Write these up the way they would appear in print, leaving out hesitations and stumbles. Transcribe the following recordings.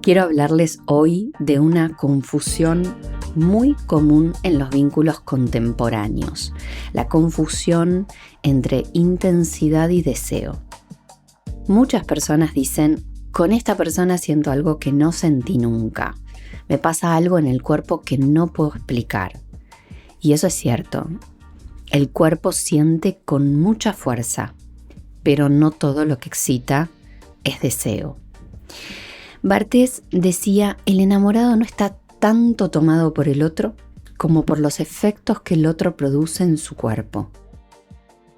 Quiero hablarles hoy de una confusión muy común en los vínculos contemporáneos, la confusión entre intensidad y deseo. Muchas personas dicen, con esta persona siento algo que no sentí nunca, me pasa algo en el cuerpo que no puedo explicar. Y eso es cierto, el cuerpo siente con mucha fuerza, pero no todo lo que excita es deseo. Barthes decía, el enamorado no está tanto tomado por el otro como por los efectos que el otro produce en su cuerpo.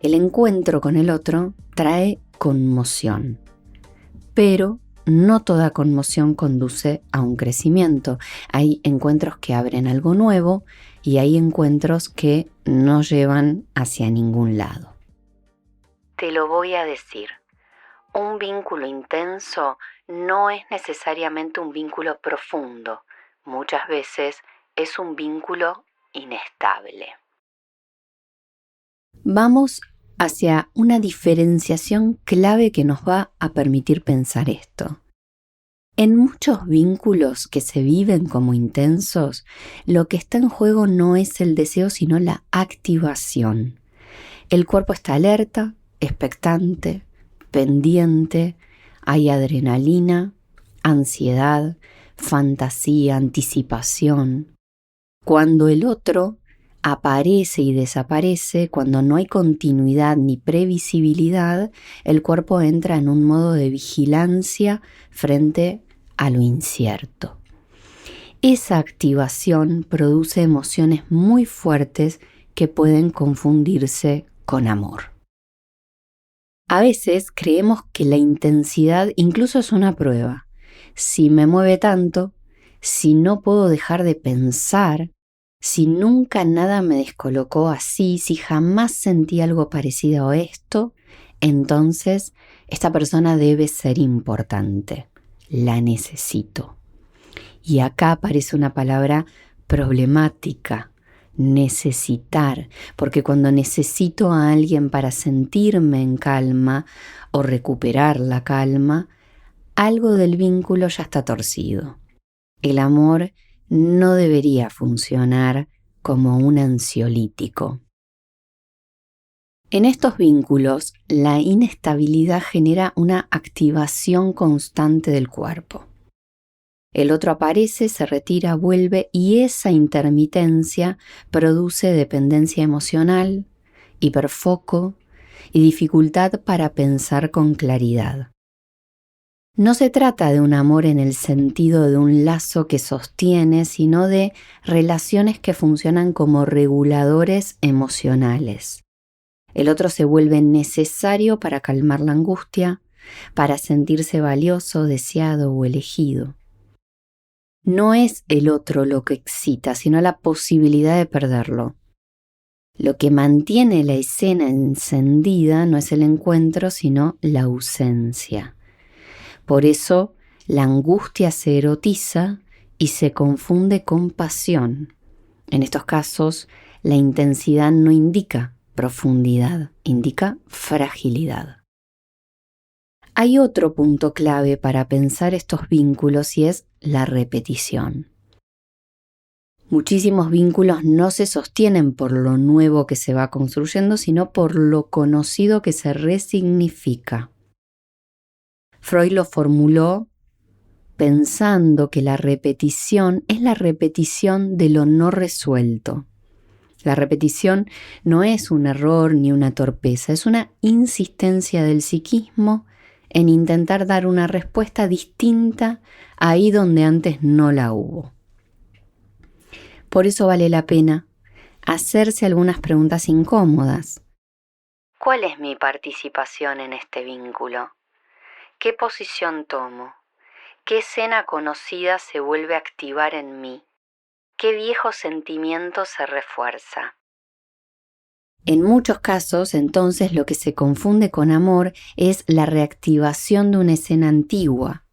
El encuentro con el otro trae conmoción, pero no toda conmoción conduce a un crecimiento. Hay encuentros que abren algo nuevo y hay encuentros que no llevan hacia ningún lado. Te lo voy a decir. Un vínculo intenso no es necesariamente un vínculo profundo. Muchas veces es un vínculo inestable. Vamos hacia una diferenciación clave que nos va a permitir pensar esto. En muchos vínculos que se viven como intensos, lo que está en juego no es el deseo, sino la activación. El cuerpo está alerta, expectante, pendiente, hay adrenalina, ansiedad, fantasía, anticipación. Cuando el otro aparece y desaparece, cuando no hay continuidad ni previsibilidad, el cuerpo entra en un modo de vigilancia frente a lo incierto. Esa activación produce emociones muy fuertes que pueden confundirse con amor. A veces creemos que la intensidad incluso es una prueba. Si me mueve tanto, si no puedo dejar de pensar, si nunca nada me descolocó así, si jamás sentí algo parecido a esto, entonces esta persona debe ser importante. La necesito. Y acá aparece una palabra problemática. Necesitar, porque cuando necesito a alguien para sentirme en calma o recuperar la calma, algo del vínculo ya está torcido. El amor no debería funcionar como un ansiolítico. En estos vínculos, la inestabilidad genera una activación constante del cuerpo. El otro aparece, se retira, vuelve y esa intermitencia produce dependencia emocional, hiperfoco y dificultad para pensar con claridad. No se trata de un amor en el sentido de un lazo que sostiene, sino de relaciones que funcionan como reguladores emocionales. El otro se vuelve necesario para calmar la angustia, para sentirse valioso, deseado o elegido. No es el otro lo que excita, sino la posibilidad de perderlo. Lo que mantiene la escena encendida no es el encuentro, sino la ausencia. Por eso, la angustia se erotiza y se confunde con pasión. En estos casos, la intensidad no indica profundidad, indica fragilidad. Hay otro punto clave para pensar estos vínculos y es la repetición. Muchísimos vínculos no se sostienen por lo nuevo que se va construyendo, sino por lo conocido que se resignifica. Freud lo formuló pensando que la repetición es la repetición de lo no resuelto. La repetición no es un error ni una torpeza, es una insistencia del psiquismo en intentar dar una respuesta distinta ahí donde antes no la hubo. Por eso vale la pena hacerse algunas preguntas incómodas. ¿Cuál es mi participación en este vínculo? ¿Qué posición tomo? ¿Qué escena conocida se vuelve a activar en mí? ¿Qué viejo sentimiento se refuerza? En muchos casos, entonces, lo que se confunde con amor es la reactivación de una escena antigua.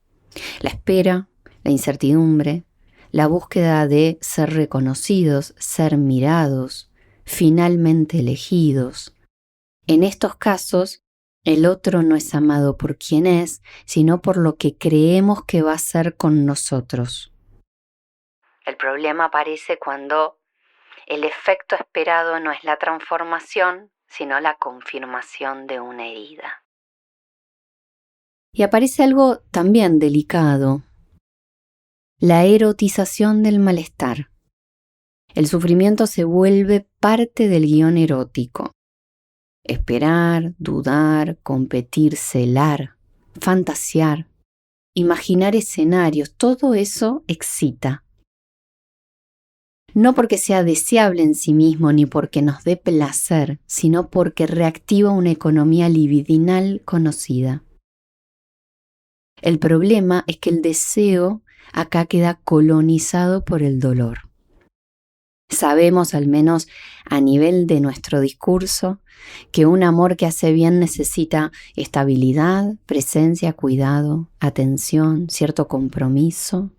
La espera, la incertidumbre, la búsqueda de ser reconocidos, ser mirados, finalmente elegidos. En estos casos, El otro no es amado por quien es, sino por lo que creemos que va a hacer con nosotros. El problema aparece cuando el efecto esperado no es la transformación, sino la confirmación de una herida. Y aparece algo también delicado: la erotización del malestar. El sufrimiento se vuelve parte del guión erótico. Esperar, dudar, competir, celar, fantasear, imaginar escenarios, todo eso excita. No porque sea deseable en sí mismo ni porque nos dé placer, sino porque reactiva una economía libidinal conocida. El problema es que el deseo acá queda colonizado por el dolor. Sabemos, al menos a nivel de nuestro discurso, que un amor que hace bien necesita estabilidad, presencia, cuidado, atención, cierto compromiso.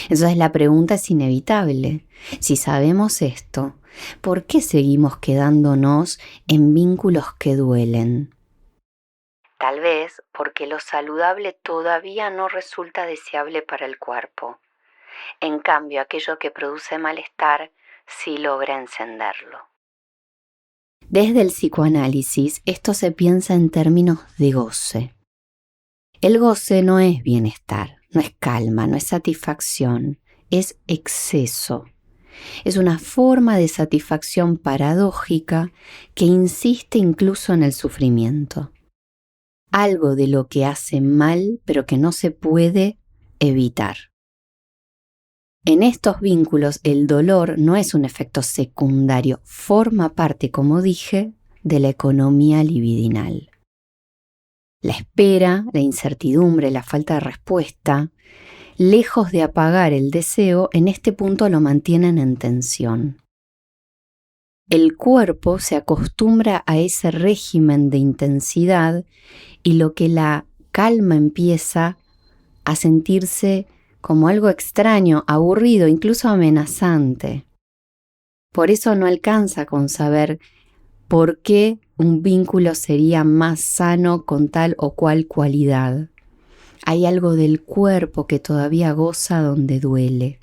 Entonces la pregunta es inevitable. Si sabemos esto, ¿por qué seguimos quedándonos en vínculos que duelen? Tal vez porque lo saludable todavía no resulta deseable para el cuerpo. En cambio, aquello que produce malestar sí logra encenderlo. Desde el psicoanálisis, esto se piensa en términos de goce. El goce no es bienestar, no es calma, no es satisfacción, es exceso. Es una forma de satisfacción paradójica que insiste incluso en el sufrimiento. Algo de lo que hace mal, pero que no se puede evitar. En estos vínculos, el dolor no es un efecto secundario, forma parte, como dije, de la economía libidinal. La espera, la incertidumbre, la falta de respuesta, lejos de apagar el deseo, en este punto lo mantienen en tensión. El cuerpo se acostumbra a ese régimen de intensidad y lo que la calma empieza a sentirse como algo extraño, aburrido, incluso amenazante. Por eso no alcanza con saber por qué un vínculo sería más sano con tal o cual cualidad. Hay algo del cuerpo que todavía goza donde duele.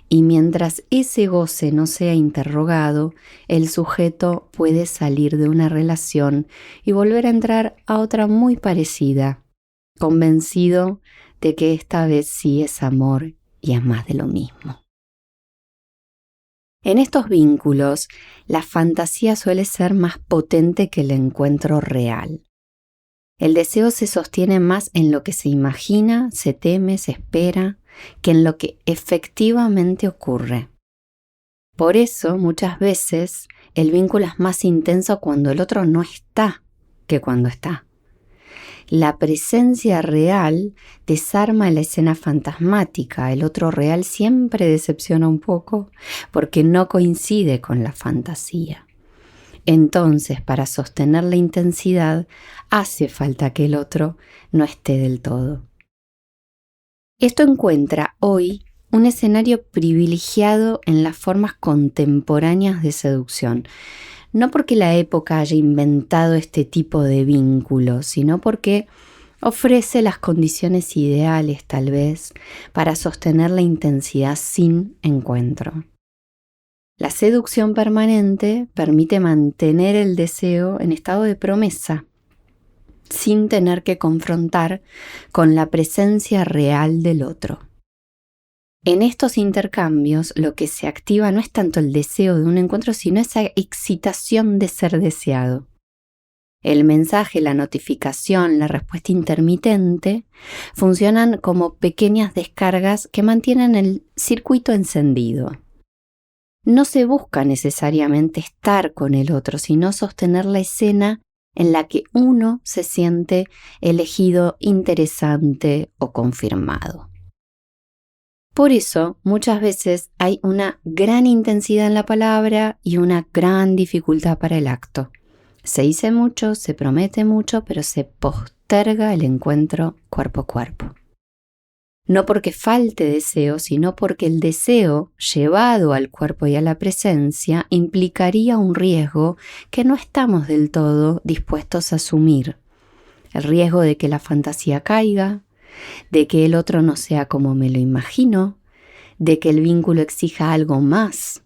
Y mientras ese goce no sea interrogado, el sujeto puede salir de una relación y volver a entrar a otra muy parecida, convencido de que esta vez sí es amor y es más de lo mismo. En estos vínculos, la fantasía suele ser más potente que el encuentro real. El deseo se sostiene más en lo que se imagina, se teme, se espera, que en lo que efectivamente ocurre. Por eso, muchas veces, el vínculo es más intenso cuando el otro no está que cuando está. La presencia real desarma la escena fantasmática. El otro real siempre decepciona un poco porque no coincide con la fantasía. Entonces, para sostener la intensidad, hace falta que el otro no esté del todo. Esto encuentra hoy un escenario privilegiado en las formas contemporáneas de seducción. No porque la época haya inventado este tipo de vínculo, sino porque ofrece las condiciones ideales, tal vez, para sostener la intensidad sin encuentro. La seducción permanente permite mantener el deseo en estado de promesa, sin tener que confrontar con la presencia real del otro. En estos intercambios, lo que se activa no es tanto el deseo de un encuentro, sino esa excitación de ser deseado. El mensaje, la notificación, la respuesta intermitente funcionan como pequeñas descargas que mantienen el circuito encendido. No se busca necesariamente estar con el otro, sino sostener la escena en la que uno se siente elegido, interesante o confirmado. Por eso, muchas veces hay una gran intensidad en la palabra y una gran dificultad para el acto. Se dice mucho, se promete mucho, pero se posterga el encuentro cuerpo a cuerpo. No porque falte deseo, sino porque el deseo, llevado al cuerpo y a la presencia, implicaría un riesgo que no estamos del todo dispuestos a asumir. el riesgo de que la fantasía caiga, de que el otro no sea como me lo imagino, de que el vínculo exija algo más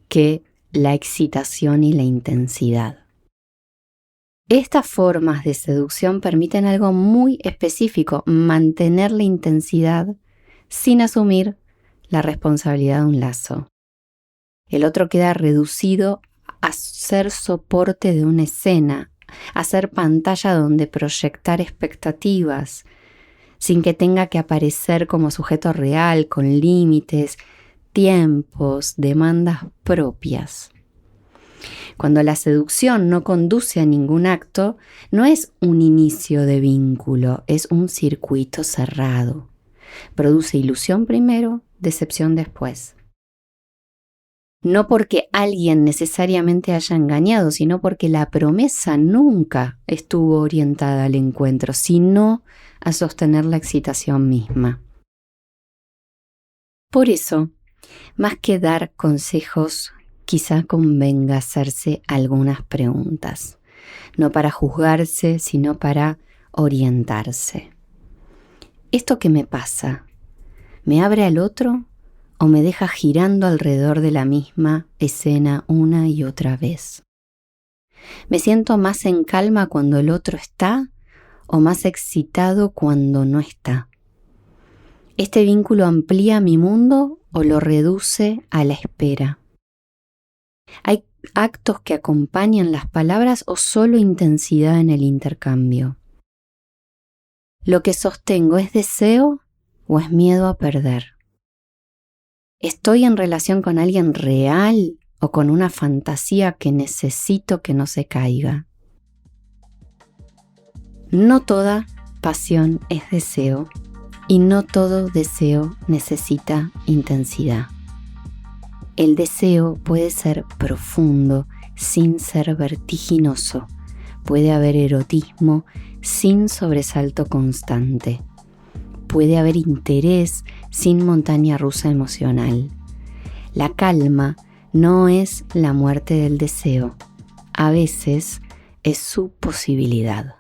que la excitación y la intensidad. Estas formas de seducción permiten algo muy específico, mantener la intensidad sin asumir la responsabilidad de un lazo. El otro queda reducido a ser soporte de una escena, a ser pantalla donde proyectar expectativas, sin que tenga que aparecer como sujeto real, con límites, tiempos, demandas propias. Cuando la seducción no conduce a ningún acto, no es un inicio de vínculo, es un circuito cerrado. Produce ilusión primero, decepción después. No porque alguien necesariamente haya engañado, sino porque la promesa nunca estuvo orientada al encuentro, sino a sostener la excitación misma. Por eso, más que dar consejos, quizá convenga hacerse algunas preguntas, no para juzgarse, sino para orientarse. ¿Esto qué me pasa? ¿Me abre al otro o me deja girando alrededor de la misma escena una y otra vez? ¿Me siento más en calma cuando el otro está o más excitado cuando no está? ¿Este vínculo amplía mi mundo o lo reduce a la espera? ¿Hay actos que acompañan las palabras o solo intensidad en el intercambio? ¿Lo que sostengo es deseo o es miedo a perder? ¿Estoy en relación con alguien real o con una fantasía que necesito que no se caiga? No toda pasión es deseo y no todo deseo necesita intensidad. El deseo puede ser profundo sin ser vertiginoso. Puede haber erotismo sin sobresalto constante. Puede haber interés sin montaña rusa emocional. La calma no es la muerte del deseo. A veces es su posibilidad.